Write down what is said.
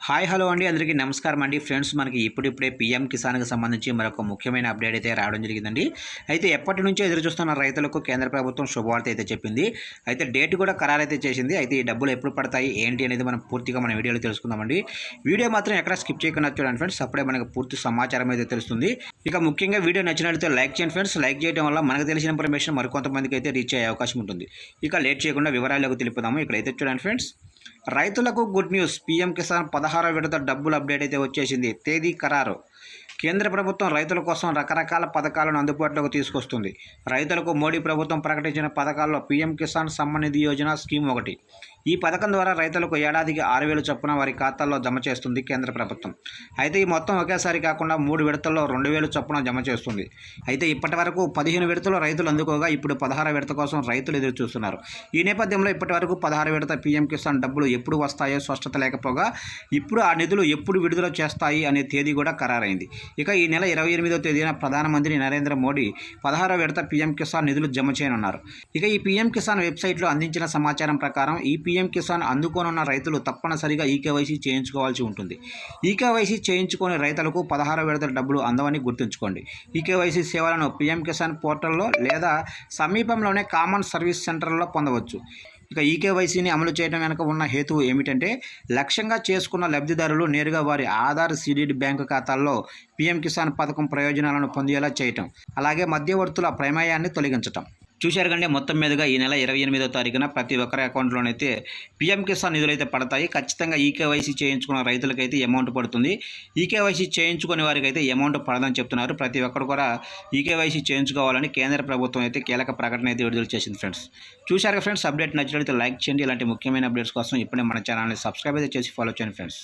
Hi hello అండి, అందరికీ నమస్కారం అండి. ఫ్రెండ్స్, మనకి ఇప్పుడిప్పుడే పీఎం కిసాన్కి సంబంధించి మరొక ముఖ్యమైన అప్డేట్ అయితే రావడం జరిగిందండి. అయితే ఎప్పటి నుంచో ఎదురు చూస్తున్న రైతులకు కేంద్ర ప్రభుత్వం శుభవార్త అయితే చెప్పింది. అయితే డేట్ కూడా ఖరారైతే చేసింది. అయితే ఈ డబ్బులు ఎప్పుడు పడతాయి ఏంటి అనేది మనం పూర్తిగా మన వీడియోలో తెలుసుకుందామండి. వీడియో మాత్రం ఎక్కడ స్కిప్ చేయకుండా చూడండి ఫ్రెండ్స్, అప్పుడే మనకు పూర్తి సమాచారం అయితే తెలుస్తుంది. ఇక ముఖ్యంగా వీడియో నచ్చినట్లయితే లైక్ చేయండి ఫ్రెండ్స్. లైక్ చేయడం వల్ల మనకు తెలిసిన ఇన్ఫర్మేషన్ మరికొంతమందికి అయితే రీచ్ అయ్యే అవకాశం ఉంటుంది. ఇక లేట్ చేయకుండా వివరాలకు తెలుపుదాము. ఇక్కడైతే చూడండి ఫ్రెండ్స్, రైతులకు గుడ్ న్యూస్. పీఎం కిసాన్ 16వ విడత డబ్బుల అప్డేట్ అయితే వచ్చేసింది. తేదీ ఖరారు. కేంద్ర ప్రభుత్వం రైతుల కోసం రకరకాల పథకాలను అందుబాటులోకి తీసుకొస్తుంది. రైతులకు మోడీ ప్రభుత్వం ప్రకటించిన పథకాల్లో పీఎం కిసాన్ సమ్మాన్ నిధి యోజన స్కీమ్ ఒకటి. ఈ పథకం ద్వారా రైతులకు ఏడాదికి 6,000 చొప్పున వారి ఖాతాల్లో జమ చేస్తుంది కేంద్ర ప్రభుత్వం. అయితే ఈ మొత్తం ఒకేసారి కాకుండా 3 విడతల్లో 2,000 చొప్పున జమ చేస్తుంది. అయితే ఇప్పటి వరకు 15 విడతలో రైతులు అందుకోగా ఇప్పుడు 16 విడత కోసం రైతులు ఎదురు చూస్తున్నారు. ఈ నేపథ్యంలో ఇప్పటి వరకు 16 విడత పీఎం కిసాన్ డబ్బులు ఎప్పుడు వస్తాయో స్పష్టత లేకపోగా ఇప్పుడు ఆ నిధులు ఎప్పుడు విడుదల చేస్తాయి అనే తేదీ కూడా ఖరారైంది. ఇక ఈ నెల 28వ తేదీన ప్రధానమంత్రి నరేంద్ర మోడీ 16వ విడత పీఎం కిసాన్ నిధులు జమ చేయనున్నారు. ఇక ఈ పీఎం కిసాన్ వెబ్సైట్లో అందించిన సమాచారం ప్రకారం ఈ పీఎం కిసాన్ అందుకోనున్న రైతులు తప్పనిసరిగా ఈకేవైసీ చేయించుకోవాల్సి ఉంటుంది. ఈకేవైసీ చేయించుకునే రైతులకు 16వ విడత డబ్బులు అందవని గుర్తుంచుకోండి. ఈకేవైసీ సేవలను పీఎం కిసాన్ పోర్టల్లో లేదా సమీపంలోనే కామన్ సర్వీస్ సెంటర్లో పొందవచ్చు. ఇక ఈకేవైసీని అమలు చేయడం వెనుక ఉన్న హేతువు ఏమిటంటే, లక్ష్యంగా చేసుకున్న లబ్ధిదారులు నేరుగా వారి ఆధార్ సీడెడ్ బ్యాంకు ఖాతాల్లో పీఎం కిసాన్ పథకం ప్రయోజనాలను పొందేలా చేయటం, అలాగే మధ్యవర్తుల ప్రమేయాన్ని తొలగించటం. చూశారు కంటే మొత్తం మీదుగా ఈ నెల 28వ తారీఖున ప్రతి ఒక్కరి అకౌంట్లోనైతే పీఎం కిసాన్ నిధులు అయితే పడతాయి. ఖచ్చితంగా ఈకేవైసీ చేయించుకున్న రైతులకైతే అమౌంట్ పడుతుంది. ఈకేవైసీ చేయించుకునే వారికి అయితే అమౌంట్ పడదని చెప్తున్నారు. ప్రతి ఒక్కరు కూడా ఈకేవైసీ చేయించుకోవాలని కేంద్ర ప్రభుత్వం అయితే కీలక ప్రకటన అయితే విడుదల చేసింది. ఫ్రెండ్స్, చూశారు ఫ్రెండ్స్, అప్డేట్ నచ్చినట్లయితే లైక్ చేయండి. ఇలాంటి ముఖ్యమైన అప్డేట్స్ కోసం ఇప్పుడే మన ఛానల్ని సబ్స్క్రైబ్ అయితే చేసి ఫాలో చేయండి ఫ్రెండ్స్.